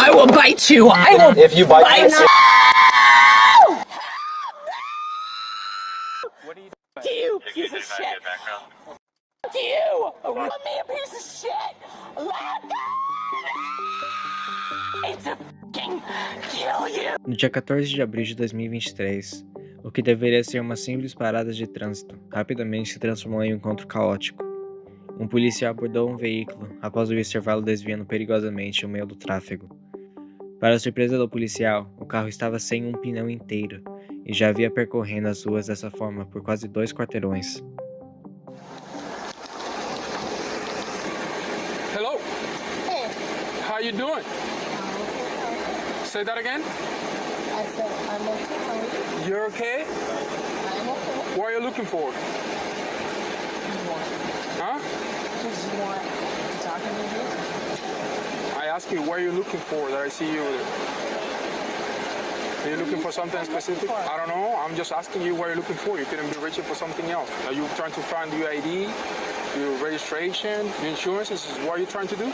I will bite you. I will If you bite bite me, you. what are you Fuck you, piece of shit. Fuck you. Run me a piece of shit. Let go. It's a fucking kill you. No dia 14 de abril de 2023, o que deveria ser uma simples parada de trânsito rapidamente se transformou em um encontro caótico. Um policial abordou um veículo após o observá-lo desviando perigosamente no meio do tráfego. Para a surpresa do policial, o carro estava sem um pneu inteiro e já havia percorrendo as ruas dessa forma por quase 2 quarteirões. Hello. Hey. How you doing? Say that again. I said, I'm okay. How are you? You're okay? I'm okay. What are you looking for? Huh? Did you want to talk to me? I asked you what are you looking for that I see you with it. Are you looking for something specific? I don't know. I'm just asking you what you're looking for. You couldn't be reaching for something else. Are you trying to find your ID, your registration, your insurance? This is what you're trying to do?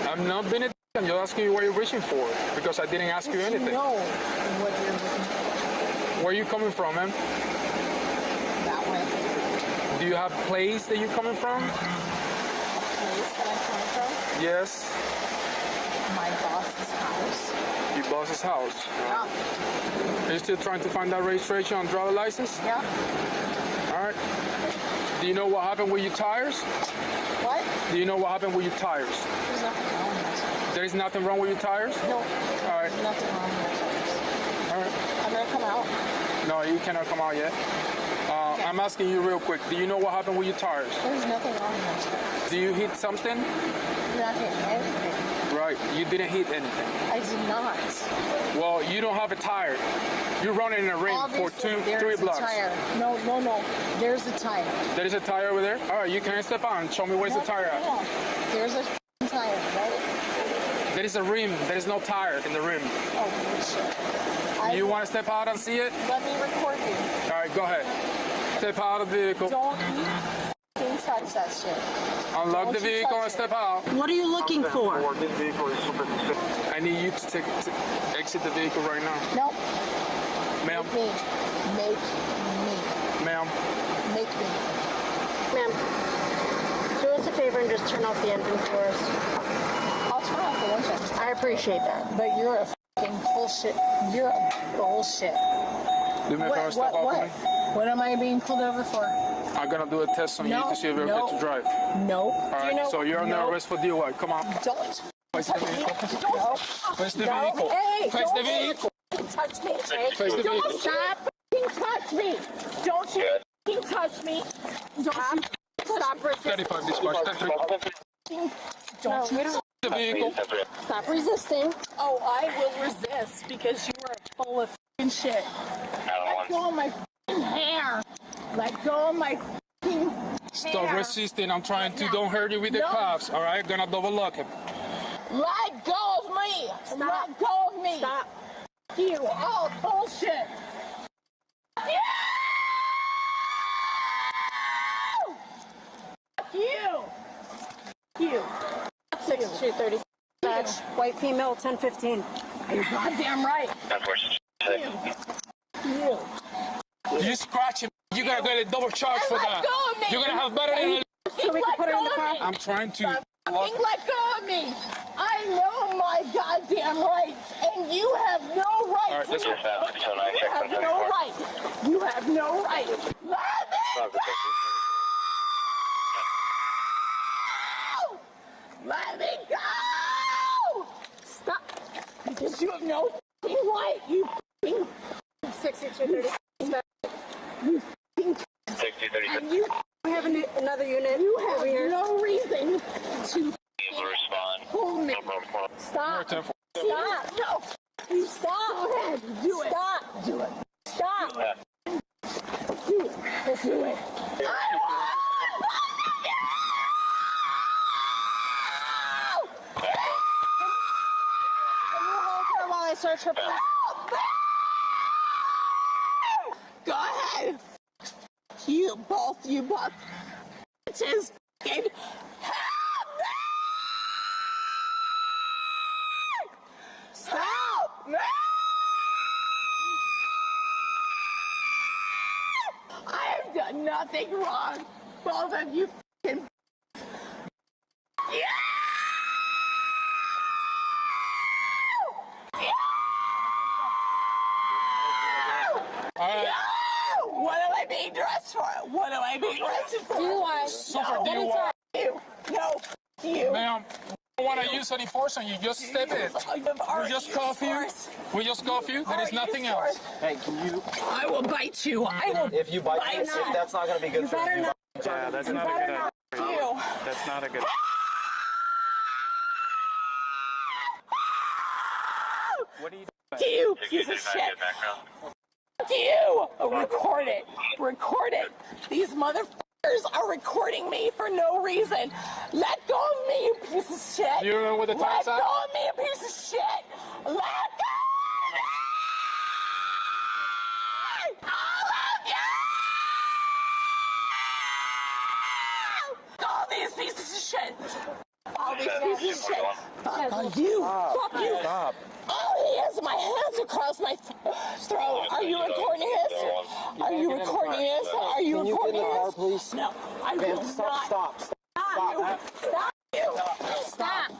I'm not being a I'm just asking you what you're reaching for because I didn't ask you anything. No, what you're looking for. Where are you coming from, man? That way. Do you have a place that you're coming from? Place that I'm coming from? Yes. My boss's house. Your boss's house. Yeah. Are you still trying to find that registration on driver license? Yeah. All right. Do you know what happened with your tires? What? Do you know what happened with your tires? There's nothing wrong with it. There's nothing wrong with your tires? No. All right. There's nothing wrong with it. All right. I'm gonna come out. No, you cannot come out yet. I'm asking you real quick. Do you know what happened with your tires? There's nothing wrong with it. Do you hit something? Nothing. Anything. Right. You didn't hit anything. I did not. Well, you don't have a tire. You're running in a ring for Obviously, 3 there's blocks. a tire. No. There's a tire. There is a tire over there? All right, you can step on and show me where's the tire at. No. There's a tire, right? There is a rim. There is no tire in the rim. Oh, shit. You want to step out and see it? Let me record you. All right, go ahead. Step out of the vehicle. Don't you touch that shit. Unlock Don't the you vehicle touch and it. step out. What are you looking for? I need you to exit the vehicle right now. No. Ma'am, Make me. ma'am. Make me. Ma'am, do us a favor and just turn off the engine for us. I'll turn off the engine. I appreciate that. But you're a fucking bullshit. You're a bullshit. Do me a favor, step out for me. What am I being pulled over for? I'm gonna do a test on you No, to see if you're no. fit to drive. No. All right, so you're under arrest for DUI. Come on. Don't. Face the vehicle. No. Face the No. vehicle. Hey, Face the don't vehicle. touch me. Face the Don't vehicle. stop touch me. Don't you touch me. Don't you stop resisting. 35 dispatch. 33. Don't you The vehicle. stop resisting. Oh, I will resist because you are full of f***ing shit. Let go of my f***ing hair. Let go of my f***ing Stop hair. resisting. I'm trying to. Don't hurt you with the No. cops. All right, gonna double lock him. Let go of me. Stop. Let go of me. Stop. You. Oh, bullshit. You. You. You. 6230. Dispatch. White female, 1015. You're goddamn right. You. You scratch him. You gotta get a double charge for Let that. go of me. You're gonna have better than. So we can put her in the car. I'm trying to. Fucking let go of me. I know my goddamn rights, and you have no right. All right, let's go. You have no right. You have no right. Let me go. Let me go. Stop. Because you have no fucking right. You fucking 6230. you fucking 60-30. and you We have another unit you have over here. no reason to Respond. hold me. Stop. Stop. No. You stop. Go ahead. Do it. Stop. Do it. Stop. Do it. Let's do it. While I search her. Go ahead. You both you bitches fucking help me! Help me! I have done nothing wrong. Both of you fucking What am I being dressed for? What am I being dressed for? No, you. Ma'am, I don't want to use any force on you. Just step in. We just cuff you. We just cuff you. There is nothing else. Hey, can you? I will bite you. I will. If you bite me, if that's not going to be good for you. Yeah, that's not a good idea. You. That's not a good. What are you doing? You piece of shit. You. Record it. Record it. These motherfuckers are recording me for no reason. Let go of me, you piece of shit. You remember what the time's Let at? go of me, you piece of shit. Let go of me. All of you. All these pieces of shit. All these pieces of shit. Fuck you. Fuck you. Stop. Oh, he has my hands across my throat. Are you recording this? Are you recording this? Are you Can you get recording in the car, this? please? No, I Man, will stop, not. stop, stop. Stop you. Stop.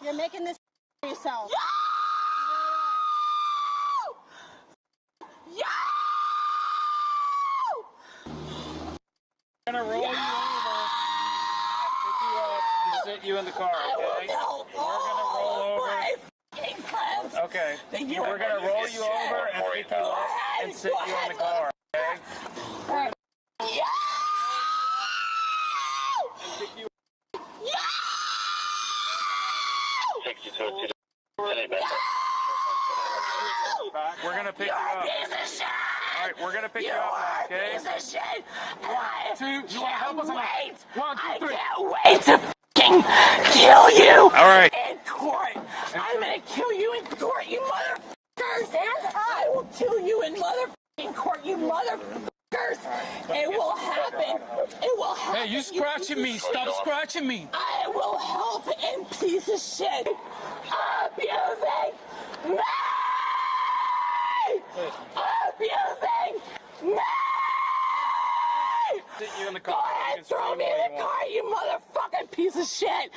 You're making this for yourself. Yo! We're gonna roll you over, pick you up, and sit you in the car. Okay? No. We're gonna roll over. My f***ing friends. Okay. Thank you. We're gonna roll you over and pick you up and sit you in the car. Okay? Yo! Pick you Yo! back. We're gonna pick you You're a up. piece of shit. All right, we're gonna pick you You up are now. a Okay? piece of shit. And I Two, you wanna help us on that? wait. 1, 2, 3. I can't wait to fucking kill you. All right. In court. I'm gonna kill you in court, you motherfuckers. I will kill you in motherfucking court, you motherfuckers. It will happen. It will happen. Hey, you scratching me. Stop scratching me. I will help in piece of shit. Abusing me. Abusing me. Sit you in the Go car. ahead, You can throw scream me all in you the want. car, you motherfucking piece of shit.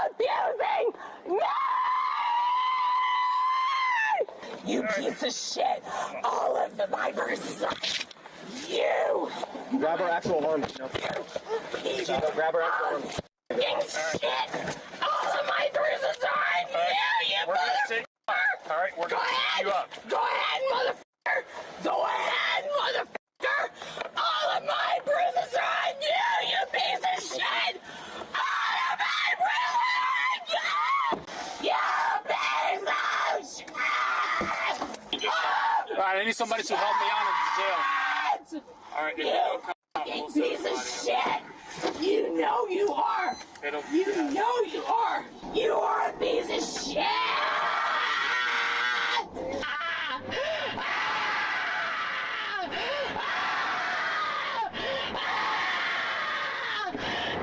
Abusing me. You piece of shit. All of my bruises are you. Grab her actual arm. Piece of Grab her actual arm. fucking shit. All of my bruises are on you, you We're gonna sit. motherfucker. All right, we're Go gonna sit ahead. you up. Go ahead, motherfucker. Go ahead, motherfucker. All of my bruises are on you, you piece of shit. All of my bruises are on you, you piece of shit. All right, I need somebody to help me out in jail. All right, if you You don't come out, fucking we'll send piece of somebody shit. You know you are. It'll- You know you are. You are a piece of shit.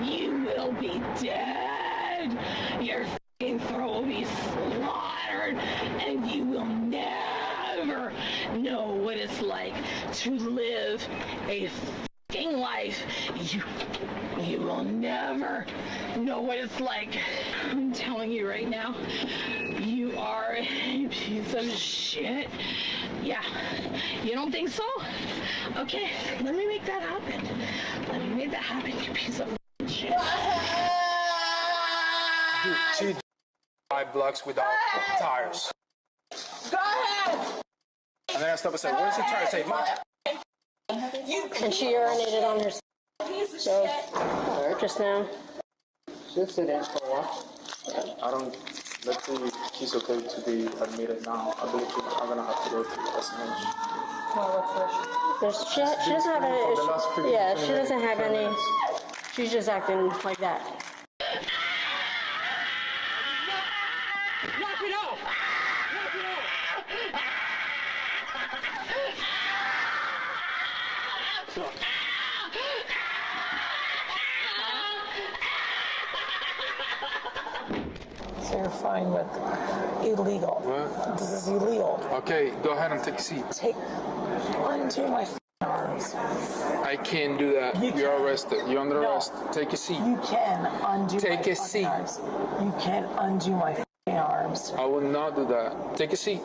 You will be dead. Your fucking throat will be slaughtered, and you will never know what it's like to live a fucking life. You will never know what it's like. I'm telling you right now, you are a piece of shit. Yeah, you don't think so? Okay, let me make that happen. Let me make that happen, you piece of shit. She 5 blocks without tires. Go ahead. And then I stopped and said, where's the tire? I say, Mom. And she urinated on herself just now. She'll sit in for a while. I don't. Let's see if she's okay to be admitted now. I believe I'm gonna have to go to SMH. She doesn't have any. For the last 15 Yeah, she doesn't have 10 any. minutes. She's just acting like that. Knock it off! Knock it off! So you're fine with illegal. What? This is illegal. Okay, go ahead and take a seat. Undo my arms. I can't do that. You You're can. arrested. You're under No. arrest. Take a seat. You can undo Take my a fucking seat. arms. You can undo my arms. I will not do that. Take a seat.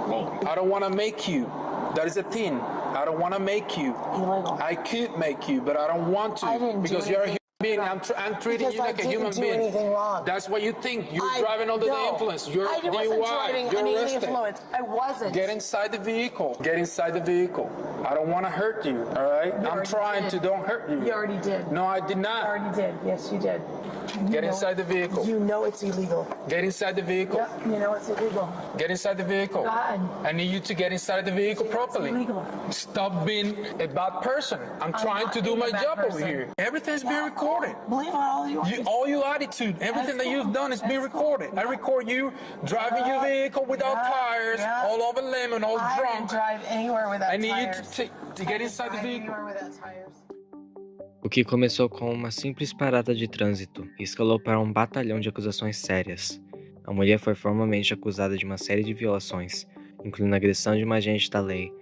Me. I don't want to make you. That is the thing. I don't want to make you. Illegal. I could make you, but I don't want to. I didn't do because you're a anything human being. I'm treating Because you I like a didn't human do being. anything wrong. That's what you think. You're I- driving under the no. influence. You're I wasn't driving DUI. You're under the arrested. influence. I wasn't. Get inside the vehicle. Get inside the vehicle. I don't want to hurt you, all right? I'm already trying did. to don't hurt you. You already did. No, I did You not. already did. Yes, you did. Get inside the vehicle. You know it's illegal. Get inside the vehicle. Yep, you know it's illegal. Get inside the vehicle. Go ahead. I need you to get inside the vehicle properly. illegal. Stop being a bad person. I'm trying not to do being my a bad job over person. here. Everything's being recorded. Believe all you want. All your attitude, everything that you've done is being recorded. I record you driving your vehicle without tires, all over lemon, all I didn't drunk. drive anywhere without I need you tires. to get inside the Drive vehicle. anywhere without tires. O que começou com uma simples parada de trânsito e escalou para um batalhão de acusações sérias. A mulher foi formalmente acusada de uma série de violações, incluindo agressão de uma agente da lei,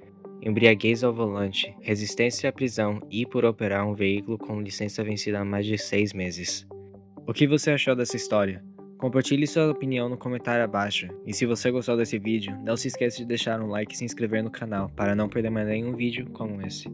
embriaguez ao volante, resistência à prisão e por operar um veículo com licença vencida há mais de 6 meses. O que você achou dessa história? Compartilhe sua opinião no comentário abaixo, e se você gostou desse vídeo, não se esqueça de deixar um like e se inscrever no canal para não perder mais nenhum vídeo como esse.